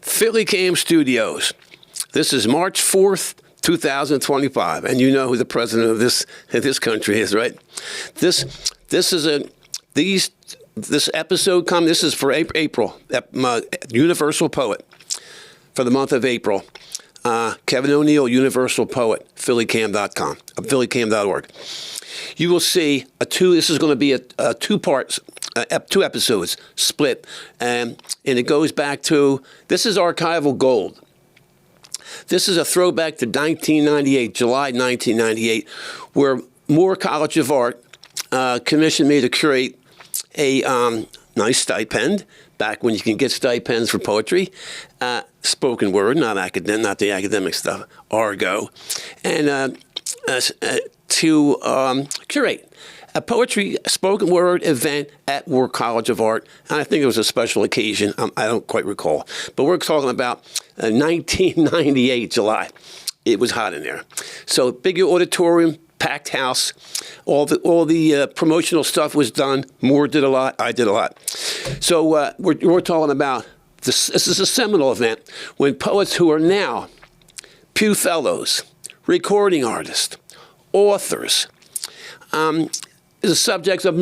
Philly Cam Studios. This is March 4th, 2025, and you know who the president of this country is, right? This episode this is for April, Universal Poet for the month of April. Kevin O'Neill, Universal Poet, phillycam.com, phillycam.org. You will see this is going to be a two episodes split, and it goes back to, this is archival gold. This is a throwback to 1998, July 1998, where Moore College of Art commissioned me to curate a nice stipend, back when you can get stipends for poetry, spoken word, not the academic stuff, argo, and to curate a poetry spoken word event at Moore College of Art. And I think it was a special occasion. I don't quite recall. But we're talking about 1998, July. It was hot in there. So big auditorium, packed house. All the promotional stuff was done. Moore did a lot. I did a lot. So we're talking about this is a seminal event when poets who are now Pew Fellows, recording artists, authors, the subjects of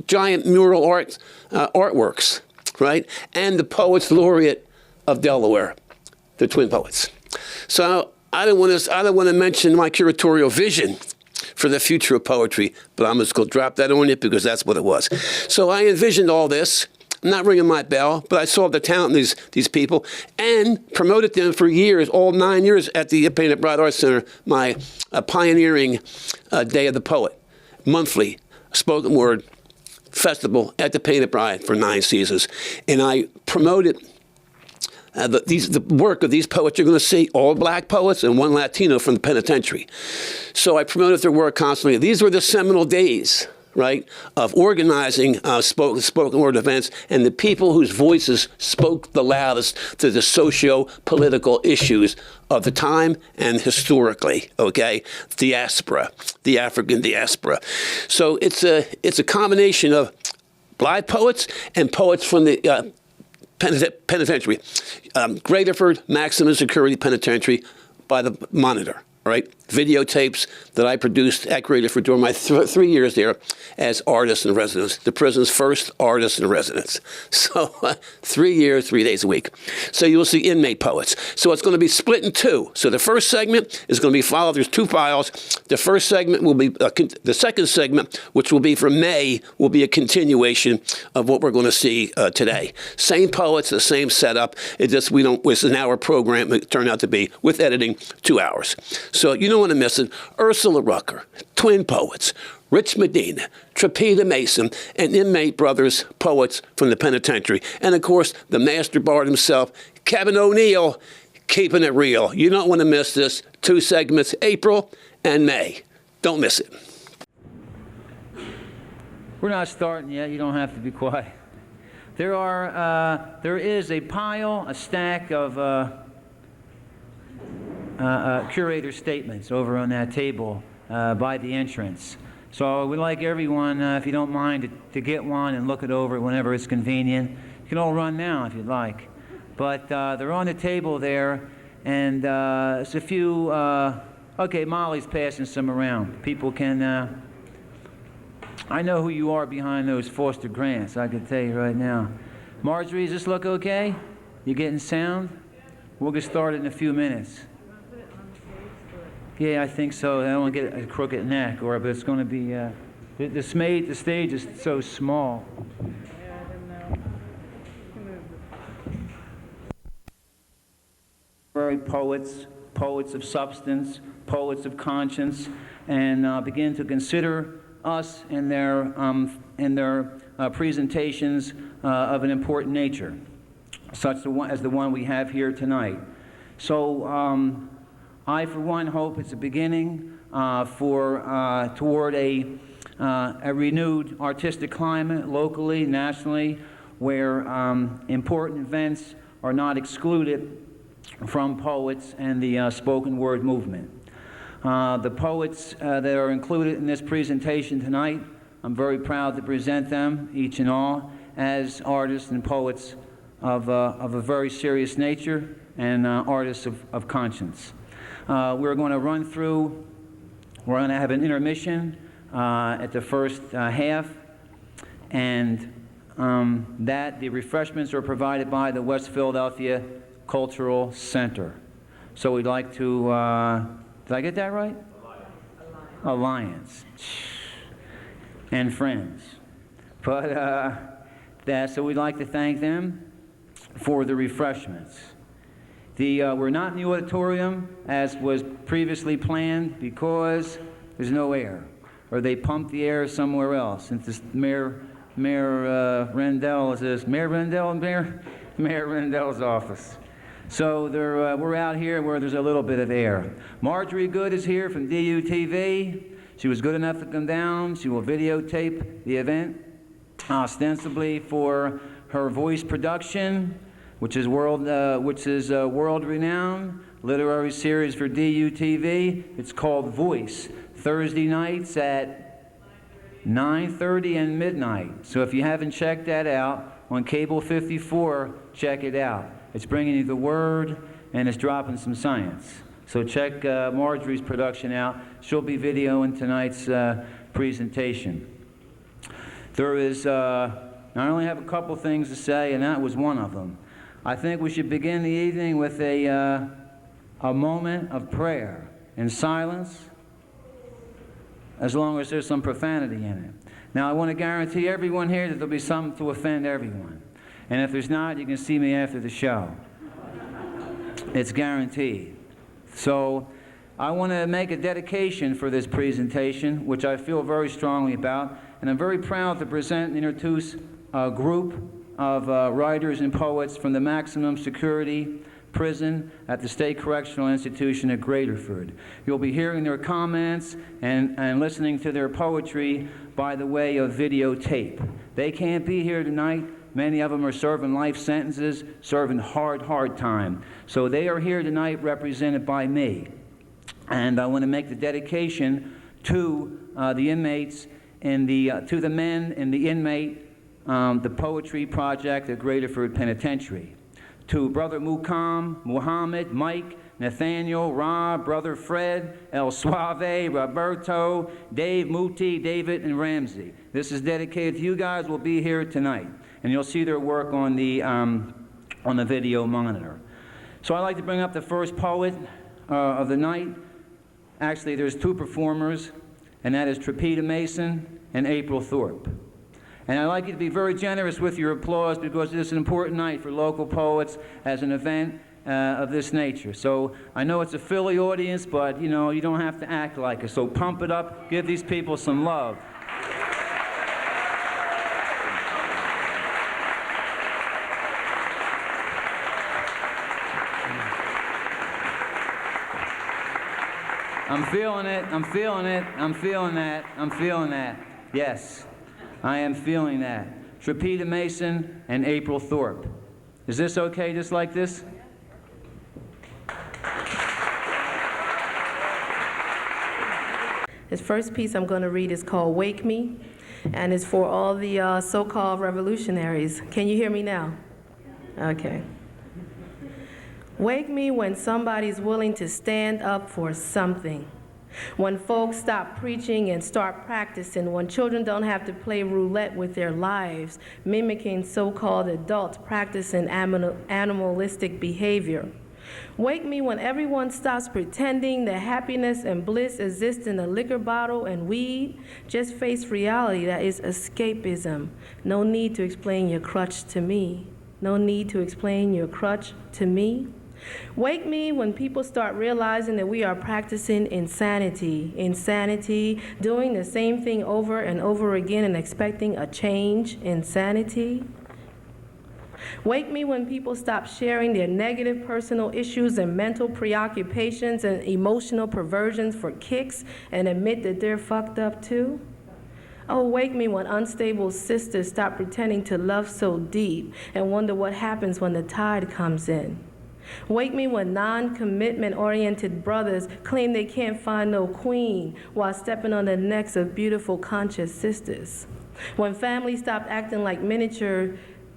giant mural artworks, right? And the Poets Laureate of Delaware, the twin poets. So I don't want to mention my curatorial vision for the future of poetry, but I'm just going to drop that on you because that's what it was. So I envisioned all this. I'm not ringing my bell, but I saw the talent in these people and promoted them for years, all 9 years at the Painted Bride Arts Center, my pioneering Day of the Poet, monthly spoken word festival at the Painted Bride for 9 seasons. And I promoted the work of these poets. You're going to see all black poets and one Latino from the penitentiary. So I promoted their work constantly. These were the seminal days, right, of organizing spoken word events, and the people whose voices spoke the loudest to the socio-political issues of the time and historically, okay, diaspora, the African diaspora. So it's a combination of black poets and poets from the penitentiary, Graterford Maximum Security Penitentiary by the Monitor. Right, videotapes that I produced at Graterford during my 3 years there as artist in residence, the prison's first artist in residence. So 3 years, 3 days a week. So you will see inmate poets. So it's going to be split in two. So the first segment is going to be followed. There's 2 files. The first segment will be the second segment, which will be for May, will be a continuation of what we're going to see today. Same poets, the same setup. It just this is an hour program. It turned out to be with editing 2 hours. So you don't want to miss it. Ursula Rucker, twin poets, Rich Medina, Trapeta Mason, and inmate brothers, poets from the penitentiary. And, of course, the master bard himself, Kevin O'Neill, keeping it real. You don't want to miss this. 2 segments, April and May. Don't miss it. We're not starting yet. You don't have to be quiet. There is a pile, a stack of curator statements over on that table by the entrance. So we'd like everyone, if you don't mind, to get one and look it over whenever it's convenient. You can all run now if you'd like. But they're on the table there, and it's a few, okay, Molly's passing some around. People can, I know who you are behind those Foster grants, I can tell you right now. Marjorie, does this look okay? You getting sound? We'll get started in a few minutes. Yeah, I think so. I don't want to get a crooked neck, but it's going to be. The stage is so small. Yeah, I don't know. Very poets of substance, poets of conscience, and begin to consider us in their presentations of an important nature, such as the one we have here tonight. So. I, for one, hope it's a beginning toward a renewed artistic climate locally, nationally, where important events are not excluded from poets and the spoken word movement. The poets that are included in this presentation tonight, I'm very proud to present them, each and all, as artists and poets of a very serious nature and artists of conscience. We're going to run through, we're going to have an intermission at the first half, and the refreshments are provided by the West Philadelphia Cultural Center. So we'd like to, did I get that right? Alliance. And friends. But so we'd like to thank them for the refreshments. We're not in the auditorium as was previously planned because there's no air, or they pumped the air somewhere else. Since this Mayor Rendell is this Mayor Rendell's office. So we're out here where there's a little bit of air. Marjorie Good is here from DUTV. She was good enough to come down. She will videotape the event, ostensibly for her voice production, which is world-renowned literary series for DUTV. It's called Voice. Thursday nights at 9:30 and midnight. So if you haven't checked that out on Cable 54, check it out. It's bringing you the word and it's dropping some science. So check Marjorie's production out. She'll be videoing tonight's presentation. There is, I only have a couple things to say, and that was one of them. I think we should begin the evening with a moment of prayer in silence, as long as there's some profanity in it. Now, I want to guarantee everyone here that there'll be something to offend everyone. And if there's not, you can see me after the show. It's guaranteed. So I want to make a dedication for this presentation, which I feel very strongly about. And I'm very proud to present and introduce a group of writers and poets from the maximum security prison at the State Correctional Institution at Graterford. You'll be hearing their comments and listening to their poetry by the way of videotape. They can't be here tonight. Many of them are serving life sentences, serving hard time. So they are here tonight represented by me. And I want to make the dedication to the inmates and to the men in the inmate, the Poetry Project at Graterford Penitentiary. To Brother Mukam, Muhammad, Mike, Nathaniel, Rob, Brother Fred, El Suave, Roberto, Dave, Muti, David, and Ramsey. This is dedicated to you guys. Will be here tonight, and you'll see their work on the video monitor. So I'd like to bring up the first poet of the night. Actually, there's two performers, and that is Trapeta Mason and April Thorpe. And I'd like you to be very generous with your applause because it is an important night for local poets as an event of this nature. So I know it's a Philly audience, but you know, you don't have to act like it. So pump it up, give these people some love. I'm feeling it, I'm feeling it, I'm feeling that, I'm feeling that. Yes. I am feeling that. Trapeta Mason and April Thorpe. Is this okay, just like this? This first piece I'm going to read is called Wake Me, and it's for all the so-called revolutionaries. Can you hear me now? Okay. Wake me when somebody's willing to stand up for something. When folks stop preaching and start practicing, when children don't have to play roulette with their lives, mimicking so-called adults practicing animalistic behavior. Wake me when everyone stops pretending that happiness and bliss exist in a liquor bottle and weed. Just face reality, that is escapism. No need to explain your crutch to me. No need to explain your crutch to me. Wake me when people start realizing that we are practicing insanity, doing the same thing over and over again and expecting a change, insanity. Wake me when people stop sharing their negative personal issues and mental preoccupations and emotional perversions for kicks and admit that they're fucked up too. Oh, wake me when unstable sisters stop pretending to love so deep and wonder what happens when the tide comes in. Wake me when non-commitment-oriented brothers claim they can't find no queen while stepping on the necks of beautiful, conscious sisters. When families stop acting like miniature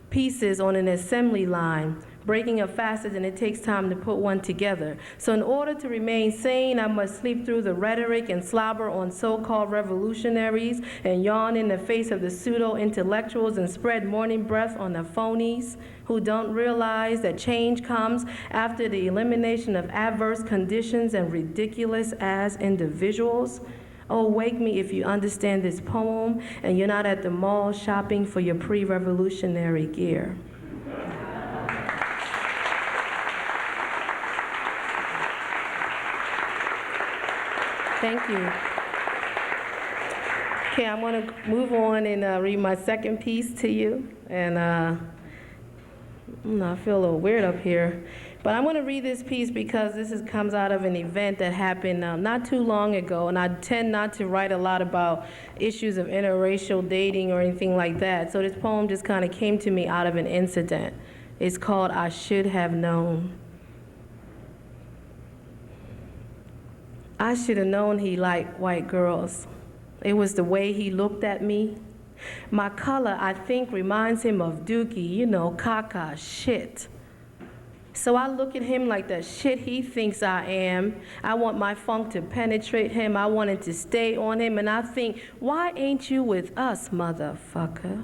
pieces on an assembly line, breaking up faster than it takes time to put one together. So in order to remain sane, I must sleep through the rhetoric and slobber on so-called revolutionaries and yawn in the face of the pseudo-intellectuals and spread morning breath on the phonies who don't realize that change comes after the elimination of adverse conditions and ridiculous as individuals. Oh, wake me if you understand this poem and you're not at the mall shopping for your pre-revolutionary gear. Thank you. Okay, I'm going to move on and read my second piece to you. And I feel a little weird up here. But I'm going to read this piece because comes out of an event that happened not too long ago. And I tend not to write a lot about issues of interracial dating or anything like that. So this poem just kind of came to me out of an incident. It's called I Should Have Known. I should have known he liked white girls. It was the way he looked at me. My color, I think, reminds him of Dookie, caca, shit. So I look at him like the shit he thinks I am. I want my funk to penetrate him. I want it to stay on him. And I think, why ain't you with us, motherfucker?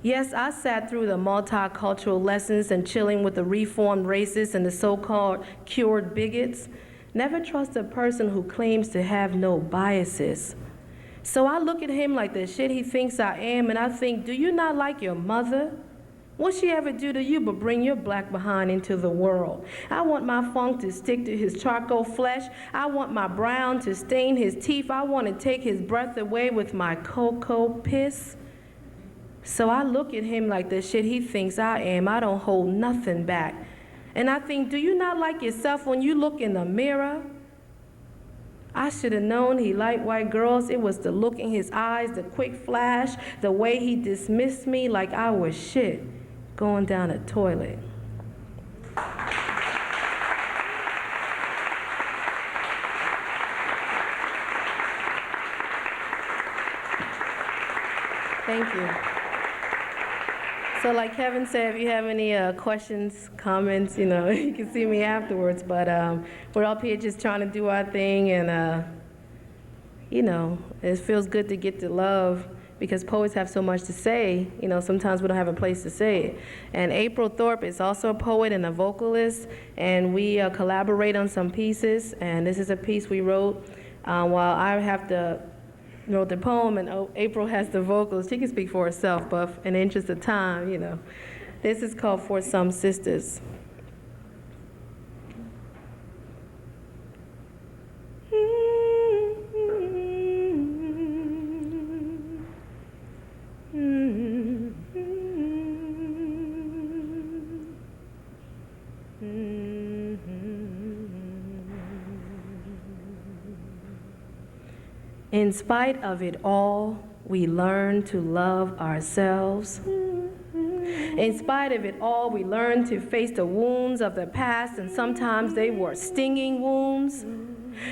Yes, I sat through the multicultural lessons and chilling with the reformed racists and the so-called cured bigots. Never trust a person who claims to have no biases. So I look at him like the shit he thinks I am, and I think, do you not like your mother? What'd she ever do to you but bring your black behind into the world? I want my funk to stick to his charcoal flesh. I want my brown to stain his teeth. I want to take his breath away with my cocoa piss. So I look at him like the shit he thinks I am. I don't hold nothing back. And I think, do you not like yourself when you look in the mirror? I should have known he liked white girls. It was the look in his eyes, the quick flash, the way he dismissed me like I was shit going down a toilet. Thank you. So like Kevin said, if you have any questions, comments, you can see me afterwards. But we're up here just trying to do our thing, and it feels good to get to love because poets have so much to say. Sometimes we don't have a place to say it. And April Thorpe is also a poet and a vocalist, and we collaborate on some pieces. And this is a piece we wrote while I wrote the poem, and April has the vocals. She can speak for herself, but in the interest of time, This is called For Some Sisters. In spite of it all, we learn to love ourselves. In spite of it all, we learn to face the wounds of the past, and sometimes they were stinging wounds.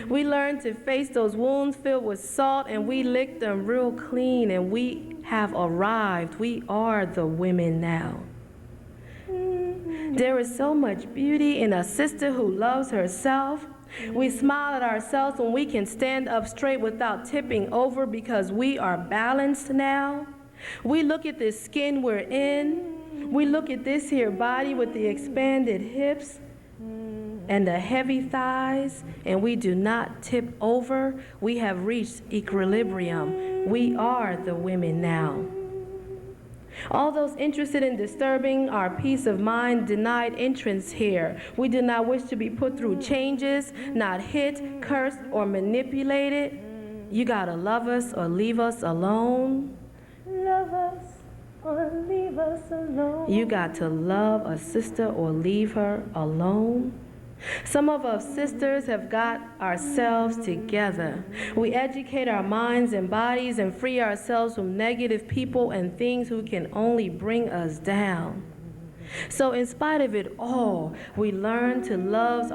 We learn to face those wounds filled with salt, and we lick them real clean, and we have arrived. We are the women now. There is so much beauty in a sister who loves herself. We smile at ourselves when we can stand up straight without tipping over because we are balanced now. We look at this skin we're in. We look at this here body with the expanded hips and the heavy thighs, and we do not tip over. We have reached equilibrium. We are the women now. All those interested in disturbing our peace of mind denied entrance here. We do not wish to be put through changes, not hit, cursed, or manipulated. You gotta love us or leave us alone. Love us or leave us alone. You got to love a sister or leave her alone. Some of us sisters have got ourselves together. We educate our minds and bodies and free ourselves from negative people and things who can only bring us down. So in spite of it all, we learn to love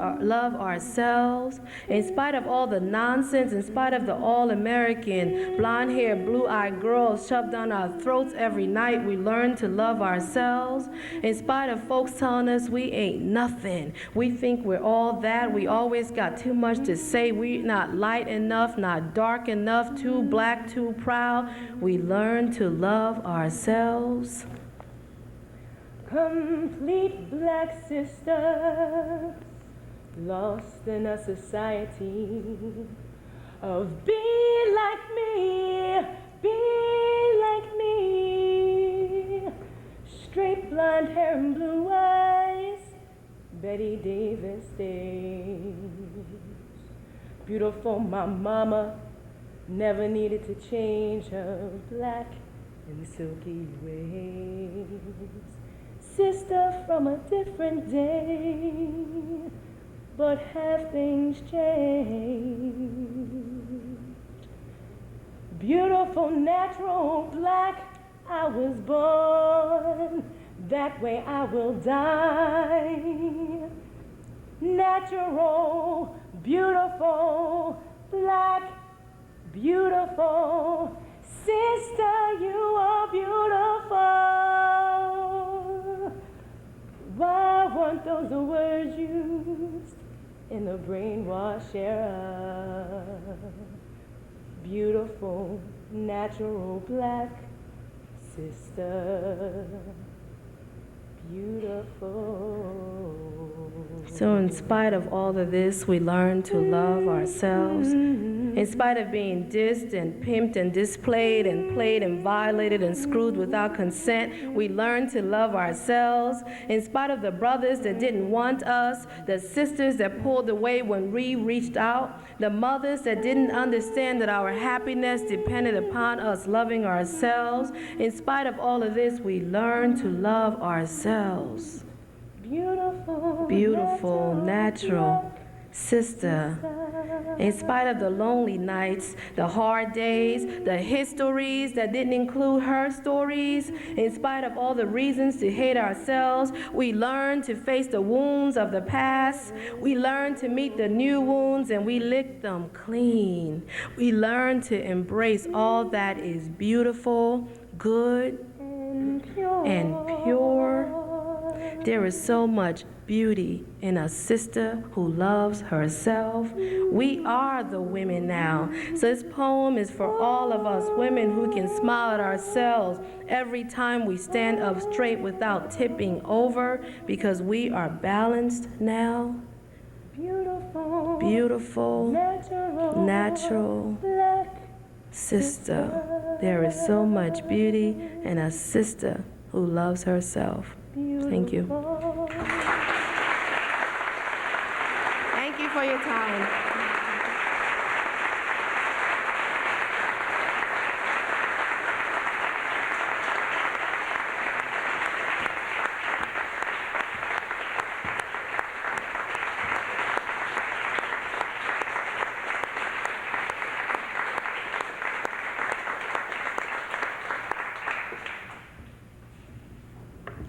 ourselves. In spite of all the nonsense, in spite of the all-American, blonde-haired, blue-eyed girls shoved down our throats every night, we learn to love ourselves. In spite of folks telling us we ain't nothing, we think we're all that, we always got too much to say, we're not light enough, not dark enough, too black, too proud, we learn to love ourselves. Complete black sisters, lost in a society of be like me, be like me. Straight blonde hair and blue eyes, Betty Davis days. Beautiful, my mama never needed to change her black and silky ways. Sister from a different day, but have things changed? Beautiful, natural, black, I was born, that way I will die. Natural, beautiful, black, beautiful, sister, you are beautiful. Why weren't those the words used in the brainwash era? Beautiful, natural, black sister, beautiful. So in spite of all of this, we learn to love ourselves. In spite of being dissed and pimped and displayed and played and violated and screwed without consent, we learn to love ourselves. In spite of the brothers that didn't want us, the sisters that pulled away when we reached out, the mothers that didn't understand that our happiness depended upon us loving ourselves, in spite of all of this, we learn to love ourselves. Beautiful, Beautiful, natural sister. In spite of the lonely nights, the hard days, the histories that didn't include her stories, in spite of all the reasons to hate ourselves, we learn to face the wounds of the past. We learn to meet the new wounds and we lick them clean. We learn to embrace all that is beautiful, good, and pure. There is so much beauty in a sister who loves herself. We are the women now. So this poem is for all of us women who can smile at ourselves every time we stand up straight without tipping over, because we are balanced now. beautiful, Beautiful, natural black sister. There is so much beauty in a sister who loves herself. Thank you. Thank you for your time.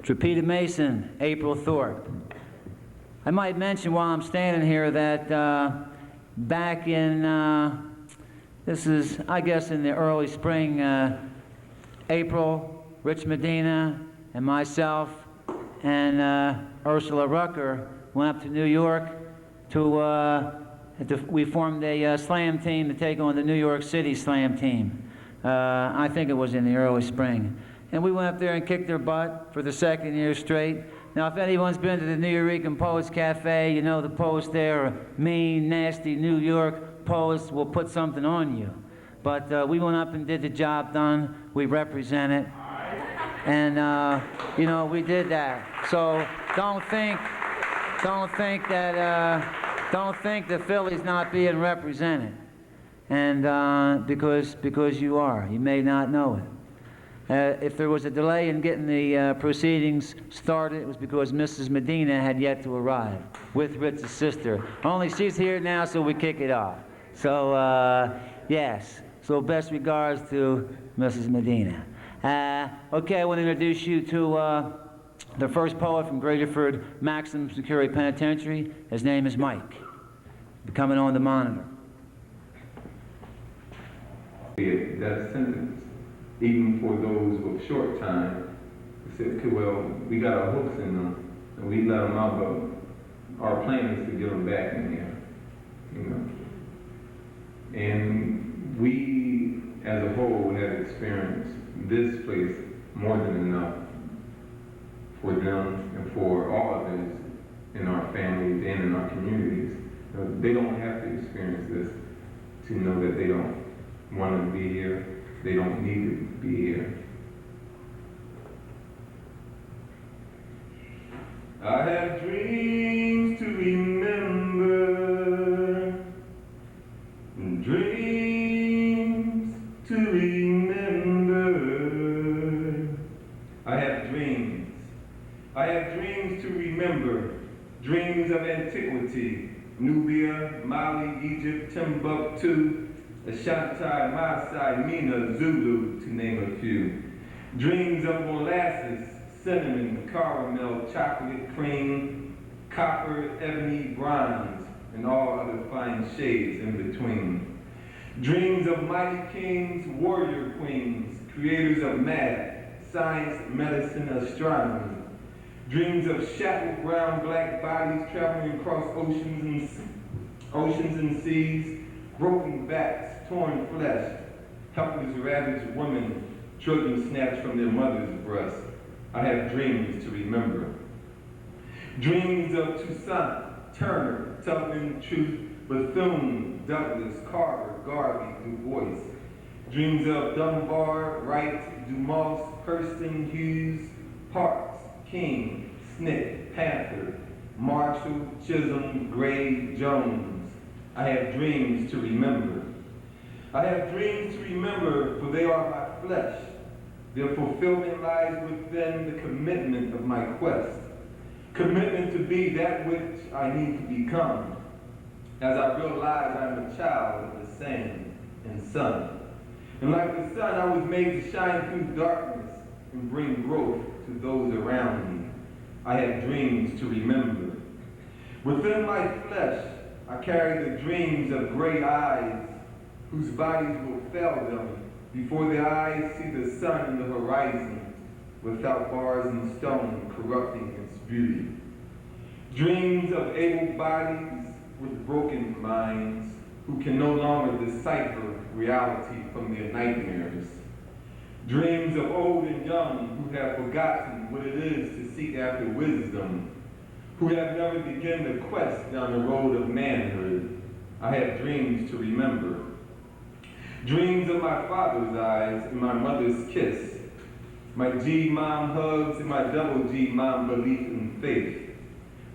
Trapeta Mason, April Thorpe. I might mention while I'm standing here that back in, this is, I guess, in the early spring, April, Rich Medina and myself and Ursula Rucker went up to New York we formed a slam team to take on the New York City slam team. I think it was in the early spring. And we went up there and kicked their butt for the second year straight. Now, if anyone's been to the New Eurekan Poets Cafe, you know the poets there are mean, nasty New York poets will put something on you. But we went up and did the job done. We represented. And, you know, we did that. So don't think that Philly's not being represented. And because you are. You may not know it. If there was a delay in getting the proceedings started, it was because Mrs. Medina had yet to arrive with Ritz's sister. Only she's here now, so we kick it off. So, yes. So best regards to Mrs. Medina. Okay, I want to introduce you to The first poet from Graterford Maximum Security Penitentiary, his name is Mike. Coming on the monitor. That sentence, even for those with short time, we said, okay, well, we got our hooks in them, and we let them out, but our plan is to get them back in here, you know. And we, as a whole, have experienced this place more than enough for them and for all others in our families and in our communities. You know, they don't have to experience this to know that they don't want to be here. They don't need to be here. I have dreams to remember, dreams to remember. I have dreams. I have dreams to remember, dreams of antiquity, Nubia, Mali, Egypt, Timbuktu, Ashanti, Maasai, Mina, Zulu, to name a few. Dreams of molasses, cinnamon, caramel, chocolate, cream, copper, ebony, bronze, and all other fine shades in between. Dreams of mighty kings, warrior queens, creators of math, science, medicine, astronomy. Dreams of shackled brown black bodies traveling across oceans and seas, broken backs, torn flesh, helpless ravaged women, children snatched from their mother's breast. I have dreams to remember. Dreams of Toussaint, Turner, Tubman, Truth, Bethune, Douglas, Carver, Garvey, Du Bois. Dreams of Dunbar, Wright, Dumas, Hurston, Hughes, Parks, King, Snick, Panther, Marshall, Chisholm, Gray, Jones. I have dreams to remember. I have dreams to remember, for they are my flesh. Their fulfillment lies within the commitment of my quest. Commitment to be that which I need to become. As I realize I am a child of the sand and sun. And like the sun, I was made to shine through darkness and bring growth to those around me. I have dreams to remember. Within my flesh, I carry the dreams of great eyes whose bodies will fail them before their eyes see the sun in the horizon without bars and stone corrupting its beauty. Dreams of able bodies with broken minds who can no longer decipher reality from their nightmares. Dreams of old and young who have forgotten what it is to seek after wisdom, who have never begun the quest down the road of manhood. I have dreams to remember. Dreams of my father's eyes and my mother's kiss, my G-mom hugs and my double G-mom belief in faith.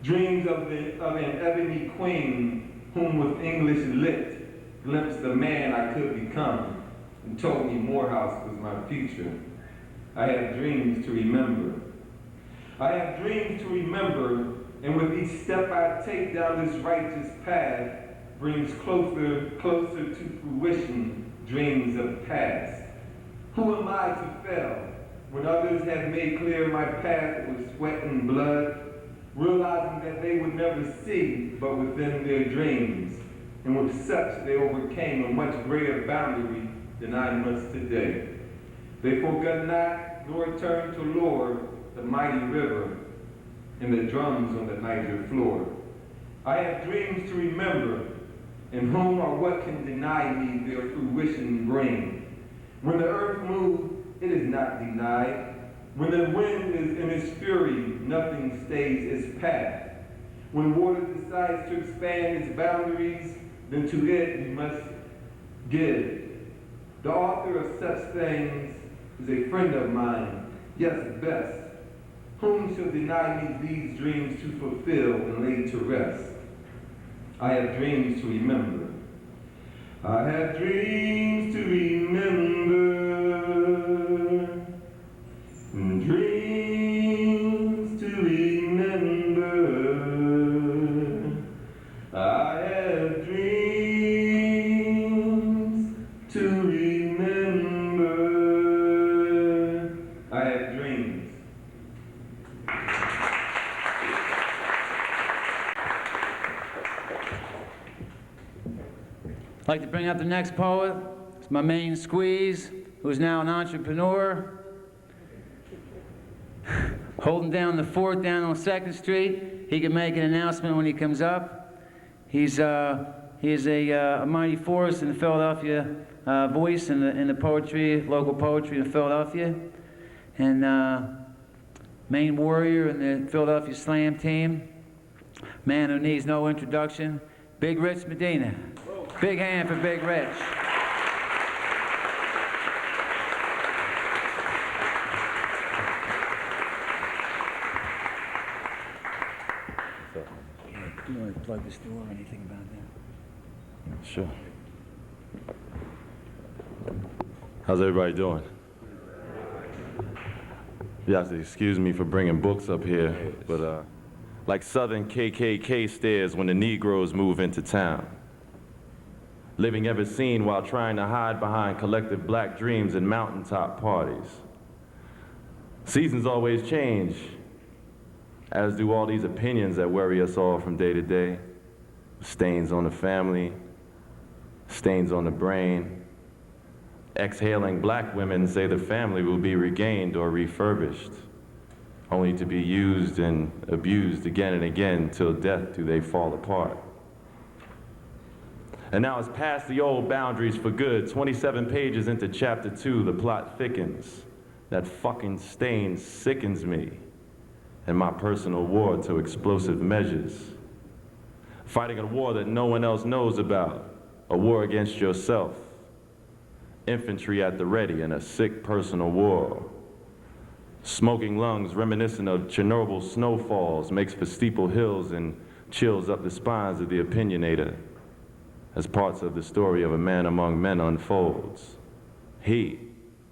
Dreams of an ebony queen whom with English lit glimpsed the man I could become and told me Morehouse was my future. I have dreams to remember. I have dreams to remember, and with each step I take down this righteous path brings closer to fruition dreams of past. Who am I to fail when others have made clear my path with sweat and blood, realizing that they would never see but within their dreams, and with such they overcame a much greater boundary than I must today. They forgot not nor turned to lure the mighty river and the drums on the Niger floor. I have dreams to remember, and whom or what can deny me their fruition bring. When the earth moves, it is not denied. When the wind is in its fury, nothing stays its path. When water decides to expand its boundaries, then to it we must give. The author of such things is a friend of mine, yes, best. Whom shall deny me these dreams to fulfill and lay to rest? I have dreams to remember. I have dreams to remember. Dreams to remember. I have dreams to remember. I have dreams. like to bring up the next poet. It's my main squeeze, who's now an entrepreneur. Holding down the fort down on 2nd Street. He can make an announcement when he comes up. He is a mighty force in the Philadelphia voice in the poetry, local poetry in Philadelphia. And main warrior in the Philadelphia Slam team. Man who needs no introduction. Big Rich Medina. Big hand for Big Rich. You want to plug this door or anything about that? Sure. How's everybody doing? You have to excuse me for bringing books up here, but like Southern KKK stairs when the Negroes move into town. Living ever seen while trying to hide behind collective black dreams and mountaintop parties. Seasons always change, as do all these opinions that worry us all from day to day. Stains on the family, stains on the brain. Exhaling black women say the family will be regained or refurbished, only to be used and abused again and again till death do they fall apart. And now it's past the old boundaries for good. 27 pages into chapter 2, the plot thickens. That fucking stain sickens me, and my personal war to explosive measures. Fighting a war that no one else knows about, a war against yourself. Infantry at the ready in a sick personal war. Smoking lungs reminiscent of Chernobyl snowfalls makes for steeple hills and chills up the spines of the opinionator as parts of the story of a man among men unfolds. He,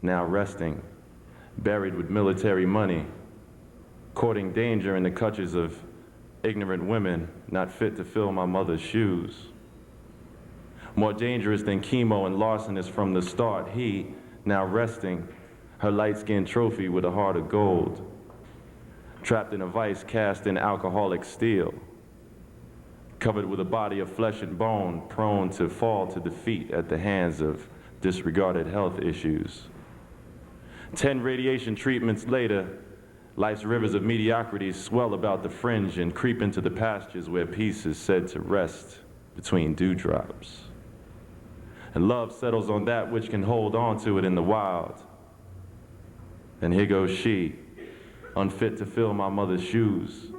now resting, buried with military money, courting danger in the clutches of ignorant women not fit to fill my mother's shoes. More dangerous than chemo and larcenous from the start, he, now resting, her light-skinned trophy with a heart of gold, trapped in a vice cast in alcoholic steel, covered with a body of flesh and bone, prone to fall to defeat at the hands of disregarded health issues. 10 radiation treatments later, life's rivers of mediocrity swell about the fringe and creep into the pastures where peace is said to rest between dewdrops. And love settles on that which can hold on to it in the wild. And here goes she, unfit to fill my mother's shoes,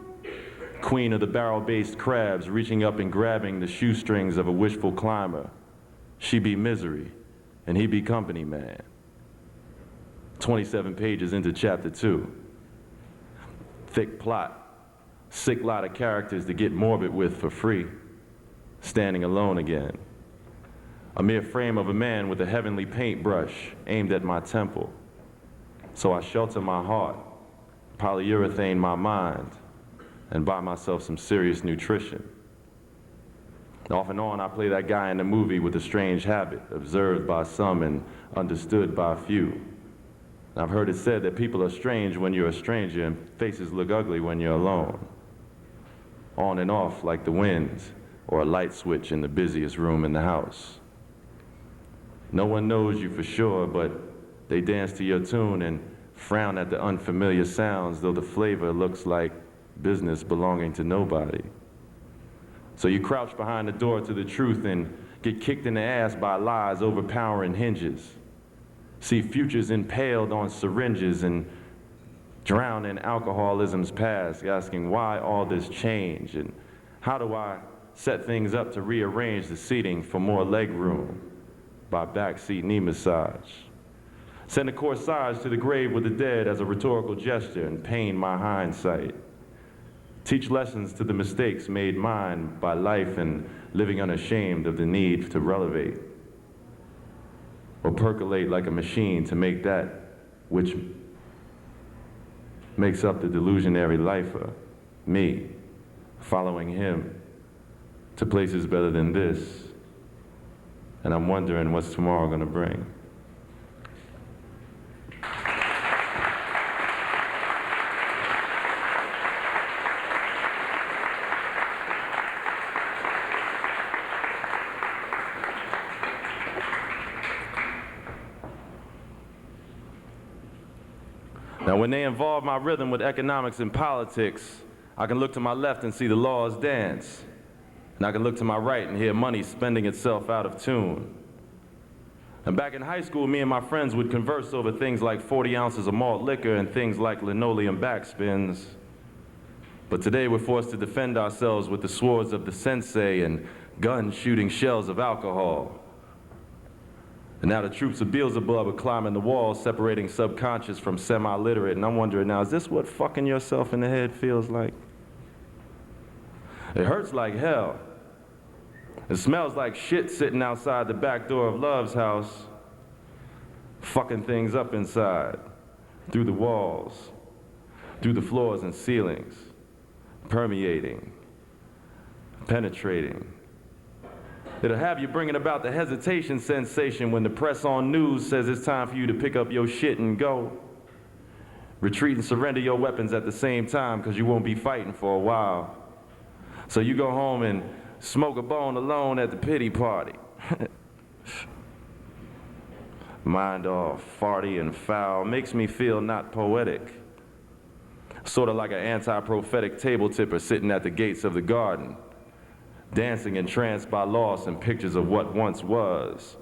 queen of the barrel-based crabs, reaching up and grabbing the shoestrings of a wishful climber. She be misery, and he be company man. 27 pages into chapter 2. Thick plot, sick lot of characters to get morbid with for free. Standing alone again. A mere frame of a man with a heavenly paintbrush aimed at my temple. So I shelter my heart, polyurethane my mind, and buy myself some serious nutrition. Off and on, I play that guy in the movie with a strange habit, observed by some and understood by few. I've heard it said that people are strange when you're a stranger and faces look ugly when you're alone. On and off like the wind or a light switch in the busiest room in the house. No one knows you for sure, but they dance to your tune and frown at the unfamiliar sounds, though the flavor looks like business belonging to nobody. So you crouch behind the door to the truth and get kicked in the ass by lies overpowering hinges. See futures impaled on syringes and drown in alcoholism's past, asking why all this change and how do I set things up to rearrange the seating for more leg room by backseat knee massage. Send a corsage to the grave with the dead as a rhetorical gesture and pain my hindsight. Teach lessons to the mistakes made mine by life and living unashamed of the need to relevate. Or percolate like a machine to make that which makes up the delusionary lifer, me, following him to places better than this. And I'm wondering what's tomorrow gonna bring. Now, when they involve my rhythm with economics and politics, I can look to my left and see the laws dance. And I can look to my right and hear money spending itself out of tune. And back in high school, me and my friends would converse over things like 40 ounces of malt liquor and things like linoleum backspins. But today we're forced to defend ourselves with the swords of the sensei and gun-shooting shells of alcohol. And now the troops of Beelzebub are climbing the walls, separating subconscious from semi-literate. And I'm wondering now, is this what fucking yourself in the head feels like? It hurts like hell. It smells like shit sitting outside the back door of Love's house, fucking things up inside, through the walls, through the floors and ceilings, permeating, penetrating. It'll have you bringing about the hesitation sensation when the press on news says it's time for you to pick up your shit and go. Retreat and surrender your weapons at the same time because you won't be fighting for a while. So you go home and smoke a bone alone at the pity party. Mind all farty and foul makes me feel not poetic. Sort of like an anti-prophetic table tipper sitting at the gates of the garden, dancing entranced by loss and pictures of what once was.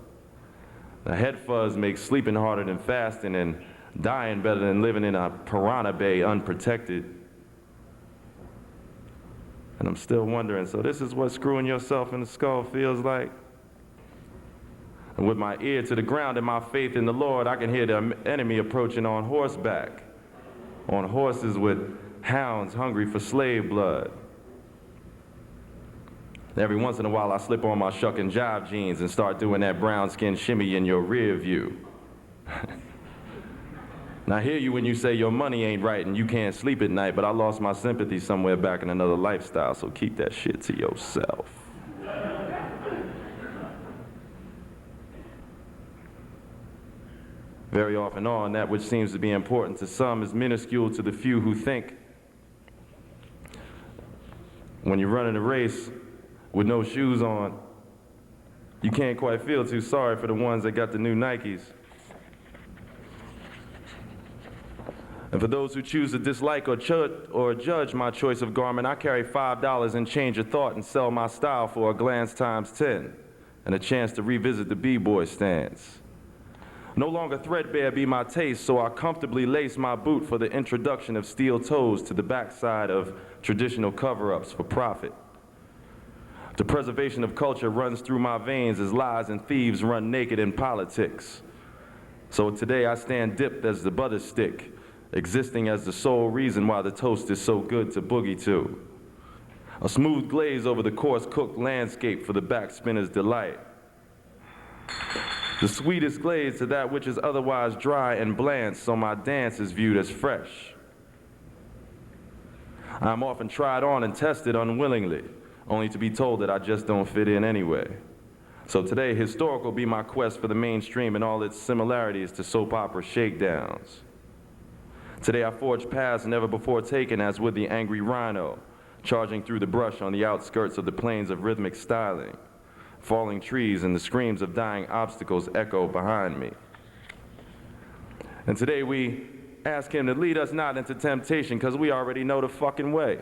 The head fuzz makes sleeping harder than fasting and dying better than living in a piranha bay unprotected. And I'm still wondering, so this is what screwing yourself in the skull feels like? And with my ear to the ground and my faith in the Lord, I can hear the enemy approaching on horseback, on horses with hounds hungry for slave blood. Every once in a while, I slip on my shuck and jive jeans and start doing that brown skin shimmy in your rear view. And I hear you when you say your money ain't right and you can't sleep at night, but I lost my sympathy somewhere back in another lifestyle, so keep that shit to yourself. Very often on, that which seems to be important to some is minuscule to the few who think. When you're running a race with no shoes on, you can't quite feel too sorry for the ones that got the new Nikes. And for those who choose to dislike or judge my choice of garment, I carry $5 and change of thought and sell my style for a glance times 10 and a chance to revisit the b-boy stance. No longer threadbare be my taste, so I comfortably lace my boot for the introduction of steel toes to the backside of traditional cover-ups for profit. The preservation of culture runs through my veins as lies and thieves run naked in politics. So today I stand dipped as the butter stick, existing as the sole reason why the toast is so good to boogie to. A smooth glaze over the coarse cooked landscape for the backspinner's delight. The sweetest glaze to that which is otherwise dry and bland, so my dance is viewed as fresh. I'm often tried on and tested unwillingly, only to be told that I just don't fit in anyway. So today, historical be my quest for the mainstream and all its similarities to soap opera shakedowns. Today I forge paths never before taken, as with the angry rhino, charging through the brush on the outskirts of the plains of rhythmic styling. Falling trees and the screams of dying obstacles echo behind me. And today we ask him to lead us not into temptation, because we already know the fucking way.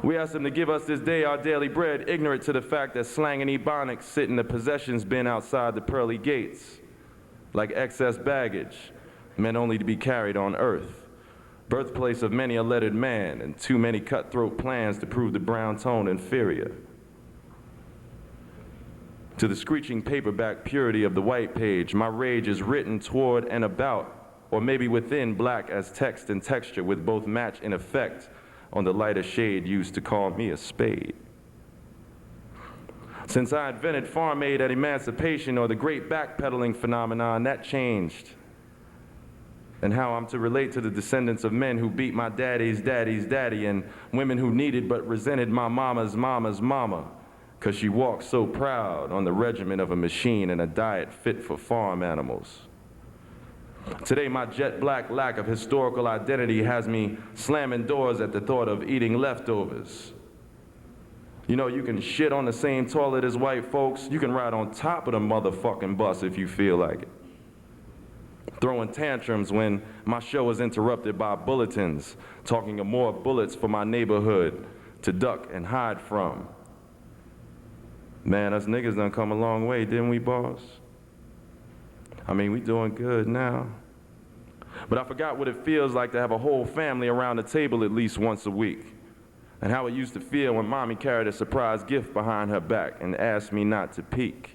We ask him to give us this day our daily bread, ignorant to the fact that slang and ebonics sit in the possessions bin outside the pearly gates, like excess baggage, meant only to be carried on earth, birthplace of many a lettered man and too many cutthroat plans to prove the brown tone inferior. To the screeching paperback purity of the white page, my rage is written toward and about, or maybe within, black as text and texture, with both match in effect on the lighter shade used to call me a spade. Since I invented farm aid at emancipation, or the great backpedaling phenomenon, that changed. And how I'm to relate to the descendants of men who beat my daddy's daddy's daddy, and women who needed but resented my mama's mama's mama, because she walked so proud on the regimen of a machine and a diet fit for farm animals. Today, my jet black lack of historical identity has me slamming doors at the thought of eating leftovers. You know, you can shit on the same toilet as white folks. You can ride on top of the motherfucking bus if you feel like it. throwing tantrums when my show was interrupted by bulletins, talking of more bullets for my neighborhood to duck and hide from. Man, us niggas done come a long way, didn't we, boss? I mean, we doing good now. But I forgot what it feels like to have a whole family around the table at least once a week, and how it used to feel when mommy carried a surprise gift behind her back and asked me not to peek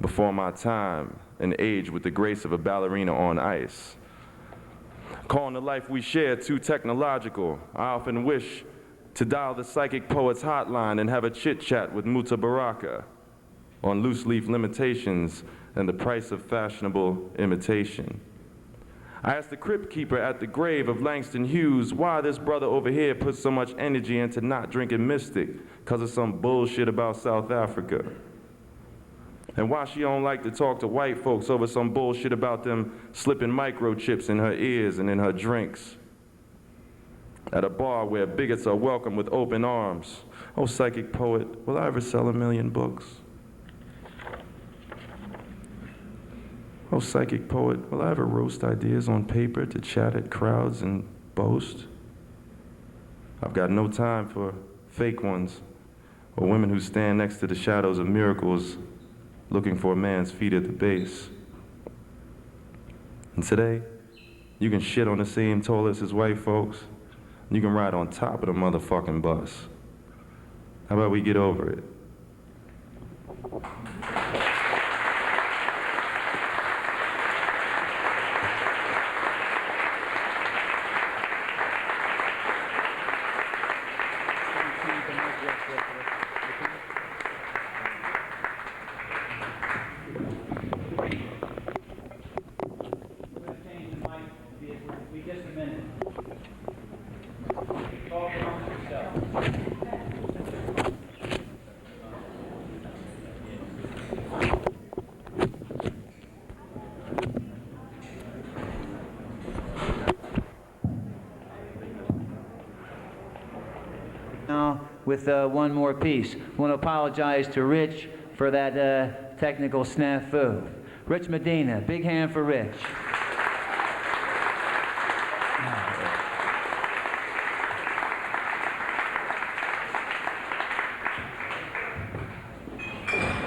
before my time and age with the grace of a ballerina on ice. Calling the life we share too technological, I often wish to dial the psychic poet's hotline and have a chit-chat with Muta Baraka on loose-leaf limitations and the price of fashionable imitation. I asked the crypt keeper at the grave of Langston Hughes why this brother over here puts so much energy into not drinking Mystic because of some bullshit about South Africa. And why she don't like to talk to white folks over some bullshit about them slipping microchips in her ears and in her drinks. At a bar where bigots are welcome with open arms. Oh, psychic poet, will I ever sell 1 million books? Oh, psychic poet, will I ever roast ideas on paper to chat at crowds and boast? I've got no time for fake ones or women who stand next to the shadows of miracles looking for a man's feet at the base. And today, you can shit on the same toilets as white folks. You can ride on top of the motherfucking bus. How about we get over it? With one more piece. I want to apologize to Rich for that technical snafu. Rich Medina, big hand for Rich.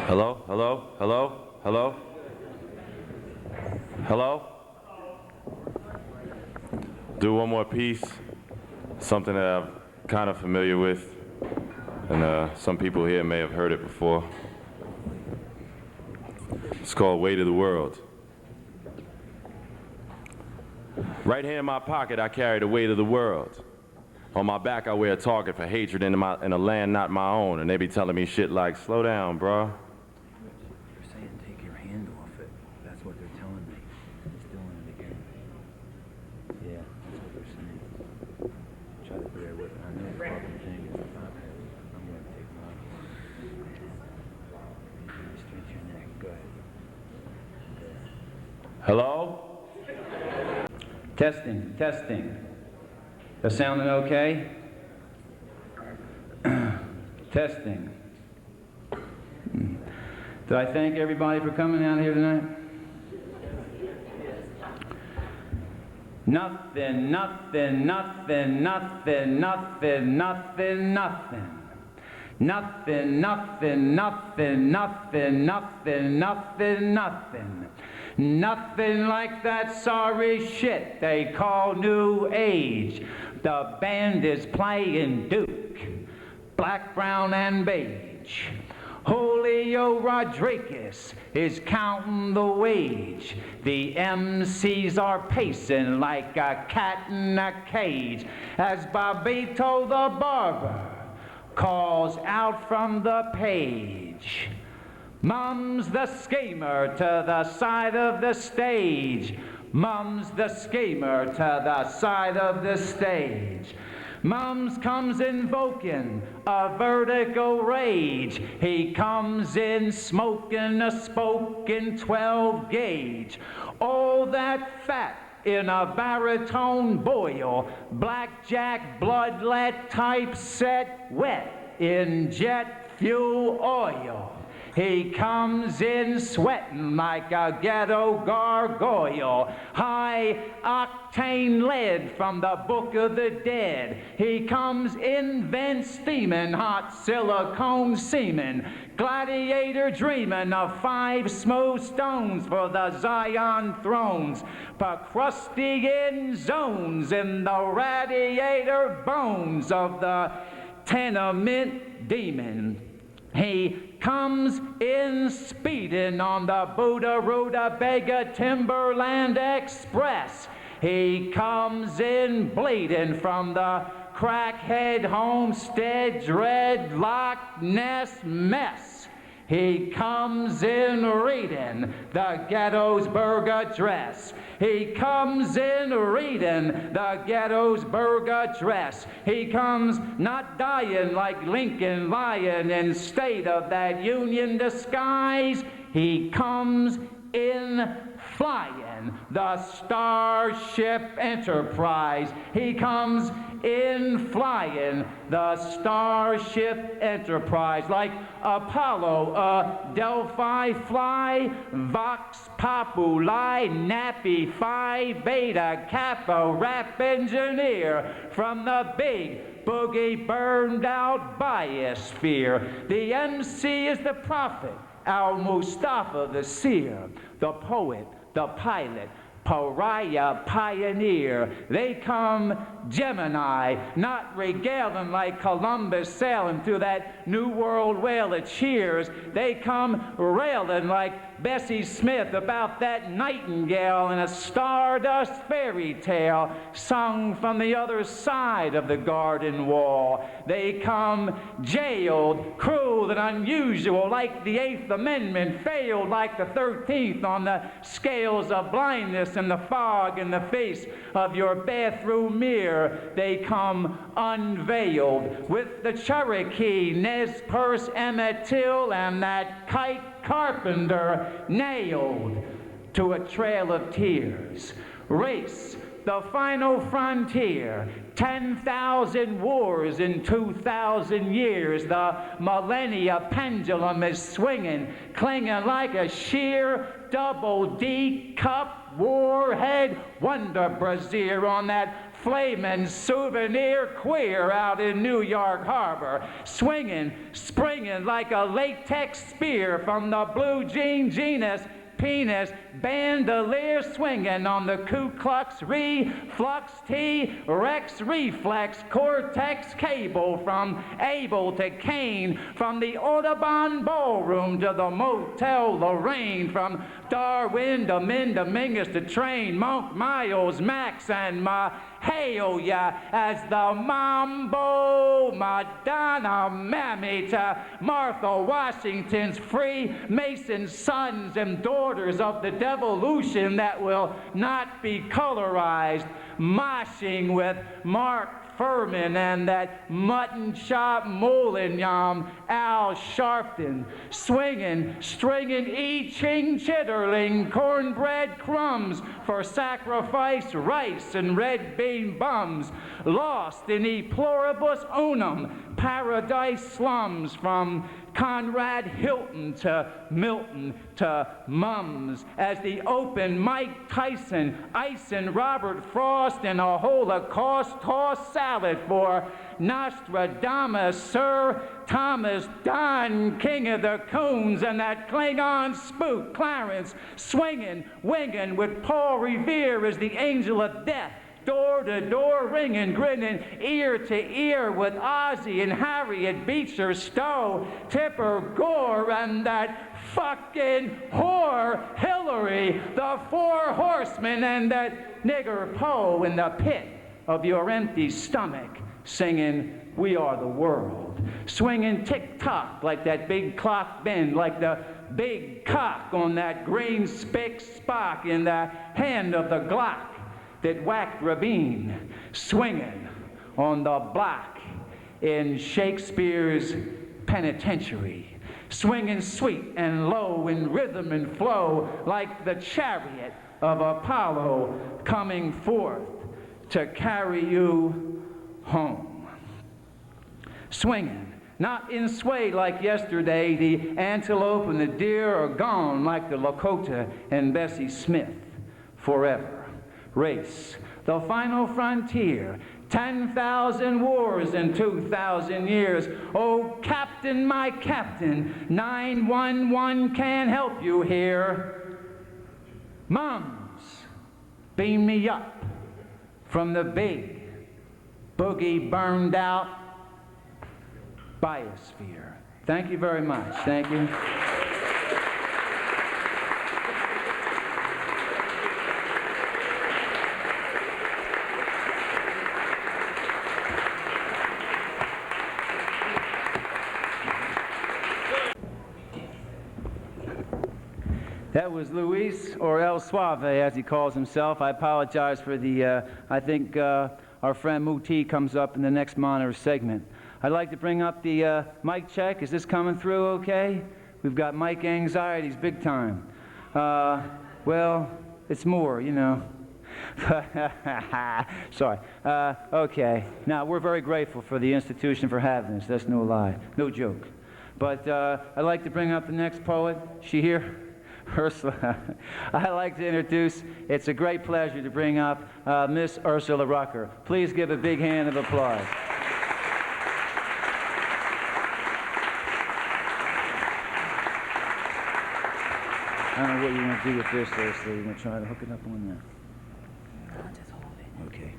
Hello, hello, hello, hello? Hello? Do one more piece, something that I'm kind of familiar with. And some people here may have heard it before. It's called Weight of the World. Right here in my pocket, I carry the weight of the world. On my back, I wear a target for hatred in a land not my own. And they be telling me shit like, slow down, bro. They're saying take your hand off it. That's what they're telling me. He's doing it again. Yeah, that's what they're saying. Try to bear with it. I know the fucking thing is not there. I'm going to take mine. Stretch your neck. Go ahead. Hello? Testing, testing. That sounding okay? Testing. Did I thank everybody for coming out here tonight? Nothing, nothing, nothing, nothing, nothing, nothing, nothing. Nothing, nothing, nothing, nothing, nothing, nothing, nothing. Nothing like that sorry shit they call New Age. The band is playing Duke, black, brown, and beige. Julio Rodriguez is counting the wage. The MCs are pacing like a cat in a cage as Bobito the barber calls out from the page. Mum's the schemer to the side of the stage. Mum's the schemer to the side of the stage. Mums comes invoking a vertical rage. He comes in smoking a spoken 12 gauge. All that fat in a baritone boil. Blackjack bloodlet typeset wet in jet fuel oil. He comes in sweating like a ghetto gargoyle, high octane lead from the Book of the Dead. He comes in vents steaming, hot silicone semen, gladiator dreaming of 5 smooth stones for the Zion thrones, Procrustean zones in the radiator bones of the tenement demon. He comes in speeding on the Buddha Rutabaga Timberland Express. He comes in bleeding from the crackhead homestead dreadlock Ness mess. He comes in reading the Gettysburg Address. He comes in reading the Gettysburg Address. He comes not dying like Lincoln lying in state of that Union disguise. He comes in flying the Starship Enterprise. He comes in flying the Starship Enterprise like Apollo, Delphi fly, Vox Populi, Nappy Phi Beta Kappa rap engineer from the big boogie burned out biosphere. The MC is the prophet, Al-Mustafa the seer, the poet, the pilot, pariah pioneer. They come Gemini, not regaling like Columbus sailing through that New World whale of cheers. They come railing like Bessie Smith about that nightingale in a stardust fairy tale sung from the other side of the garden wall. They come jailed, cruel and unusual like the 8th Amendment, failed like the 13th on the scales of blindness and the fog in the face of your bathroom mirror. They come unveiled with the Cherokee, Nez Perce, Emmett Till, and that kite carpenter nailed to a trail of tears. Race, the final frontier, 10,000 wars in 2,000 years. The millennia pendulum is swinging, clinging like a sheer double D cup warhead wonder brazier on that flamin' souvenir queer out in New York Harbor, swinging, springing like a latex spear from the blue jean genus penis bandolier, swinging on the Ku Klux reflux T Rex reflex cortex cable from Abel to Cain, from the Audubon ballroom to the Motel Lorraine, from Darwin to Mingus to Train, Monk, Miles, Max, and hail ya as the Mambo Madonna Mammy to Martha Washington's Freemason sons and daughters of the devolution that will not be colorized, moshing with Mark Furman and that mutton chop Moulignon Al Sharpton, swinging, stringing, eating chitterling cornbread crumbs for sacrifice rice and red bean bums, lost in e pluribus unum paradise slums, from Conrad Hilton to Milton to Mums, as the open Mike Tyson icing Robert Frost in a Holocaust tossed salad for Nostradamus, Sir Thomas Don, King of the Coons, and that Klingon spook Clarence, swinging, winging with Paul Revere as the angel of death, door to door, ringing, grinning, ear to ear with Ozzy and Harriet Beecher Stowe, Tipper Gore, and that fucking whore Hillary, the Four Horsemen, and that nigger Poe in the pit of your empty stomach, singing, "We are the world," swinging tick-tock like that big clock bend, like the big cock on that green spick Spock in the hand of the Glock that whacked Rabin, swinging on the block in Shakespeare's penitentiary, swinging sweet and low in rhythm and flow like the chariot of Apollo coming forth to carry you home. Swinging not in sway like yesterday. The antelope and the deer are gone like the Lakota and Bessie Smith. Forever. Race. The final frontier. 10,000 wars in 2,000 years. Oh, Captain, my Captain, 911 can't help you here. Mums, beam me up from the big, boogie burned out biosphere. Thank you very much. Thank you. That was Luis, or El Suave, as he calls himself. I apologize for the, I think our friend Muti comes up in the next monitor segment. I'd like to bring up the mic check. Is this coming through okay? We've got mic anxieties big time. Well, it's more, you know. Sorry. Okay. Now, we're very grateful for the institution for having us. That's no lie. No joke. But I'd like to bring up the next poet. She here? Ursula. I'd like to introduce, it's a great pleasure to bring up Miss Ursula Rucker. Please give a big hand of applause. I don't know what you want to do with this, Ursula. You want to try to hook it up on that? I'll just hold it. Okay.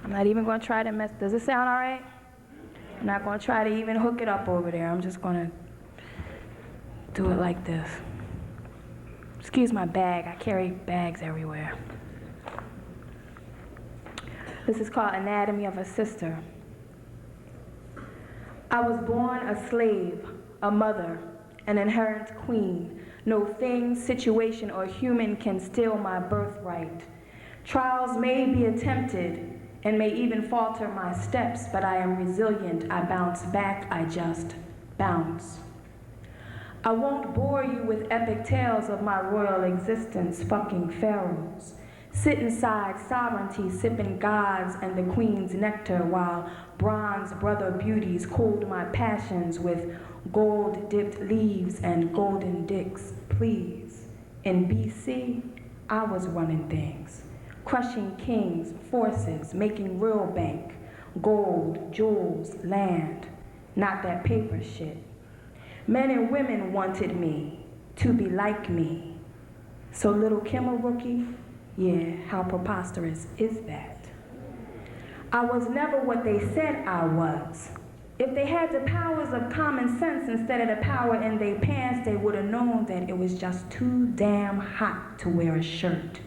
I'm not even going to try to mess. Does it sound all right? I'm not going to try to even hook it up over there. I'm just going to do it like this. Excuse my bag. I carry bags everywhere. This is called Anatomy of a Sister. I was born a slave, a mother, an inherent queen. No thing, situation, or human can steal my birthright. Trials may be attempted and may even falter my steps, but I am resilient. I bounce back, I just bounce. I won't bore you with epic tales of my royal existence, fucking pharaohs. Sit inside sovereignty, sipping God's and the queen's nectar, while bronze brother beauties cooled my passions with gold-dipped leaves and golden dicks. Please, in BC, I was running things. Crushing kings, forces, making real bank, gold, jewels, land, not that paper shit. Men and women wanted me to be like me. So Little Kim a rookie? Yeah, how preposterous is that? I was never what they said I was. If they had the powers of common sense instead of the power in their pants, they would have known that it was just too damn hot to wear a shirt.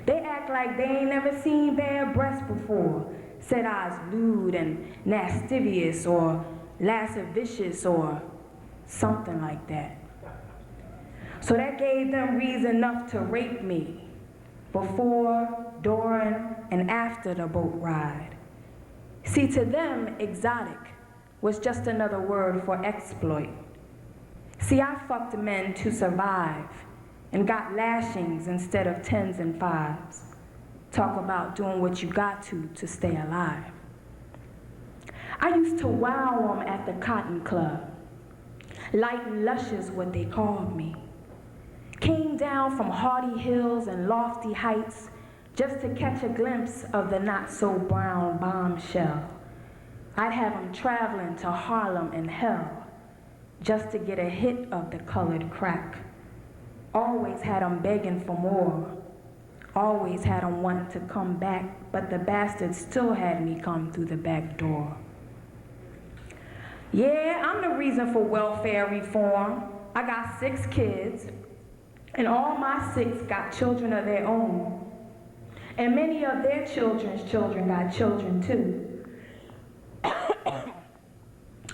They act like they ain't never seen bare breasts before. Said I was lewd and lascivious or lascivious or something like that. So that gave them reason enough to rape me before, during, and after the boat ride. See, to them, exotic was just another word for exploit. See, I fucked men to survive and got lashings instead of 10s and 5s. Talk about doing what you got to stay alive. I used to wow them at the Cotton Club. Light and lush is what they called me. Came down from hardy hills and lofty heights just to catch a glimpse of the not-so-brown bombshell. I'd have them traveling to Harlem and hell just to get a hit of the colored crack. Always had them begging for more. Always had them wanting to come back, but the bastards still had me come through the back door. Yeah, I'm the reason for welfare reform. I got 6 kids, and all my 6 got children of their own. And many of their children's children got children too.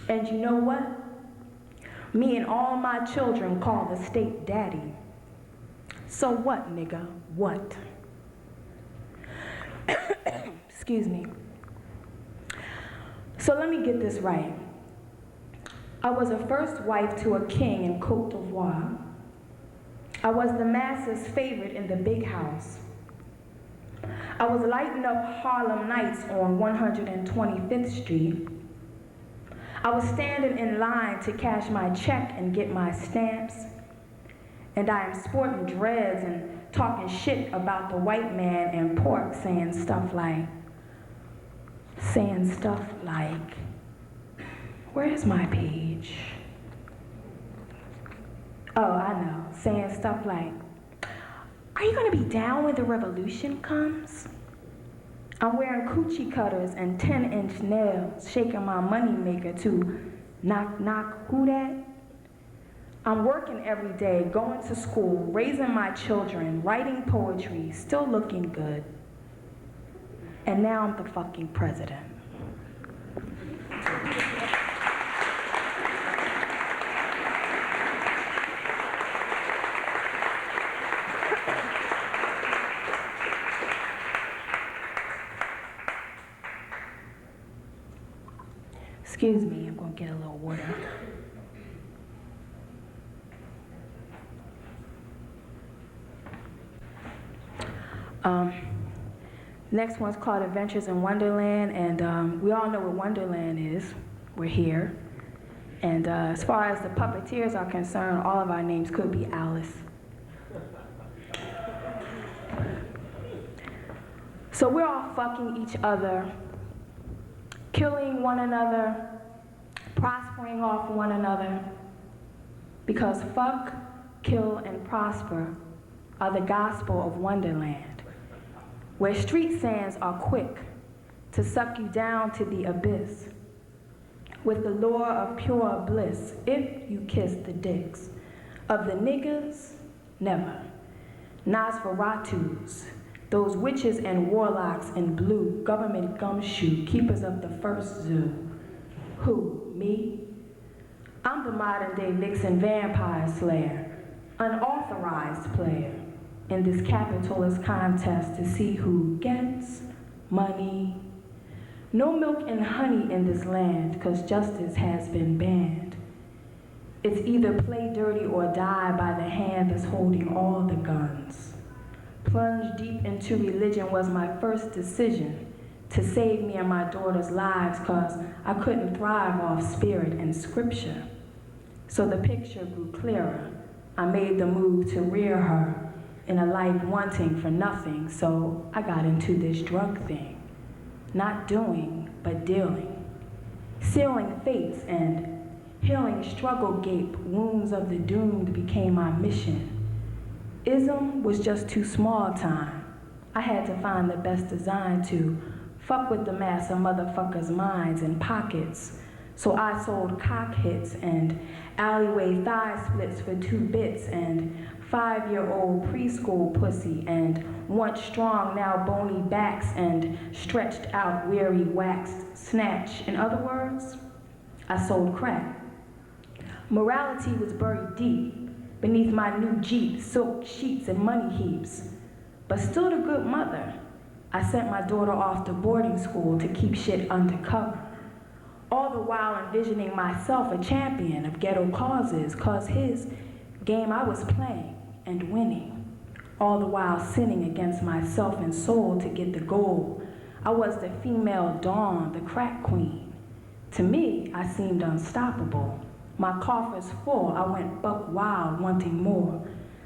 And you know what? Me and all my children call the state daddy. So what, nigga? What? Excuse me. So let me get this right. I was a first wife to a king in Côte d'Ivoire. I was the masses' favorite in the big house. I was lighting up Harlem Nights on 125th Street. I was standing in line to cash my check and get my stamps. And I am sporting dreads and talking shit about the white man and pork, saying stuff like, where's my page? Oh, I know, saying stuff like, are you gonna be down when the revolution comes? I'm wearing coochie cutters and 10-inch nails, shaking my money maker to knock, knock, who that? I'm working every day, going to school, raising my children, writing poetry, still looking good. And now I'm the fucking president. Excuse me, I'm gonna get a little water. Next one's called Adventures in Wonderland, and we all know what Wonderland is. We're here. And as far as the puppeteers are concerned, all of our names could be Alice. So we're all fucking each other, killing one another, prospering off one another, because fuck, kill, and prosper are the gospel of Wonderland, where street sands are quick to suck you down to the abyss, with the lure of pure bliss, if you kiss the dicks of the niggas, never. Nosferatus, those witches and warlocks in blue, government gumshoe, keepers of the first zoo. Who, me? I'm the modern day vixen vampire slayer, unauthorized player in this capitalist contest to see who gets money. No milk and honey in this land, 'cause justice has been banned. It's either play dirty or die by the hand that's holding all the guns. Plunge deep into religion was my first decision to save me and my daughter's lives, 'cause I couldn't thrive off spirit and scripture. So the picture grew clearer. I made the move to rear her in a life wanting for nothing, so I got into this drug thing. Not doing, but dealing. Sealing fates and healing struggle gape wounds of the doomed became my mission. Ism was just too small time. I had to find the best design to fuck with the mass of motherfuckers' minds and pockets. So I sold cock hits and alleyway thigh splits for 2 bits and 5-year-old preschool pussy and once strong, now bony backs and stretched out, weary, waxed snatch. In other words, I sold crack. Morality was buried deep beneath my new Jeep, silk sheets and money heaps. But still the good mother, I sent my daughter off to boarding school to keep shit undercover. All the while envisioning myself a champion of ghetto causes, 'cause his game I was playing and winning. All the while sinning against myself and soul to get the goal. I was the female dawn, the crack queen. To me, I seemed unstoppable. My coffers full, I went buck wild, wanting more,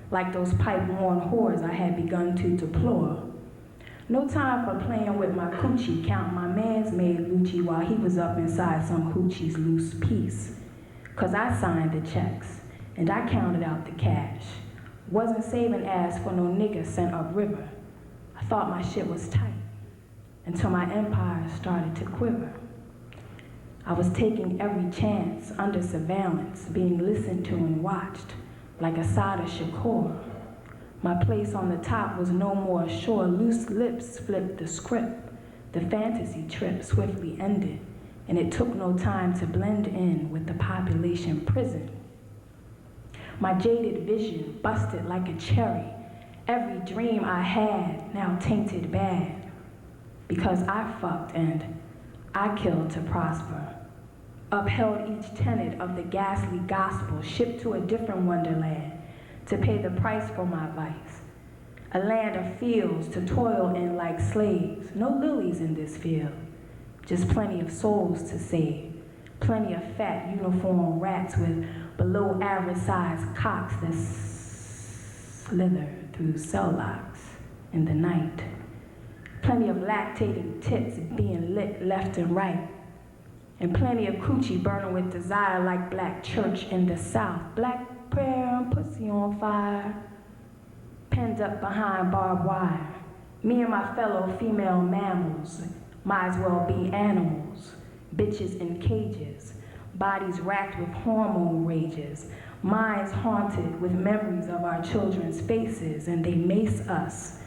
like those pipe-worn whores I had begun to deplore. No time for playing with my coochie, counting my man's made Lucci while he was up inside some hoochie's loose piece. 'Cause I signed the checks, and I counted out the cash. Wasn't saving ass for no nigga sent upriver. I thought my shit was tight, until my empire started to quiver. I was taking every chance under surveillance, being listened to and watched like Assata Shakur. My place on the top was no more sure. Loose lips flipped the script. The fantasy trip swiftly ended, and it took no time to blend in with the population prison. My jaded vision busted like a cherry. Every dream I had now tainted bad. Because I fucked and I killed to prosper. Upheld each tenet of the ghastly gospel, shipped to a different wonderland to pay the price for my vice. a land of fields to toil in like slaves. No lilies in this field, just plenty of souls to save. Plenty of fat, uniform rats with below average sized cocks that slither through cell locks in the night. Plenty of lactating tits being lit left and right. And plenty of coochie burning with desire like black church in the South. Black prayer and pussy on fire, penned up behind barbed wire. Me and my fellow female mammals might as well be animals. Bitches in cages, bodies racked with hormone rages, minds haunted with memories of our children's faces, and they mace us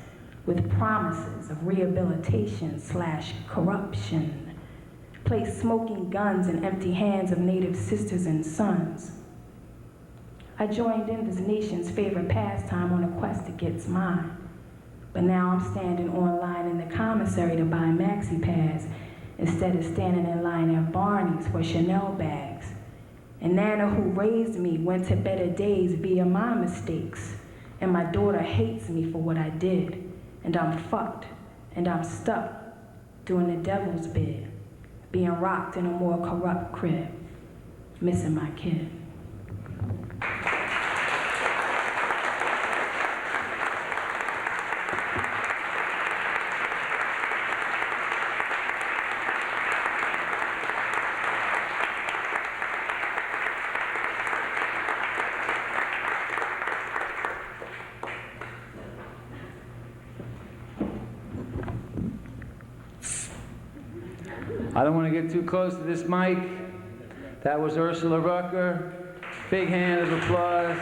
with promises of rehabilitation/corruption. Place smoking guns in empty hands of native sisters and sons. I joined in this nation's favorite pastime on a quest to get mine. But now I'm standing online in the commissary to buy maxi pads instead of standing in line at Barney's for Chanel bags. And Nana, who raised me, went to better days via my mistakes. And my daughter hates me for what I did. And I'm fucked, and I'm stuck, doing the devil's bid, being rocked in a more corrupt crib, missing my kid. I don't want to get too close to this mic. That was Ursula Rucker. Big hand of applause.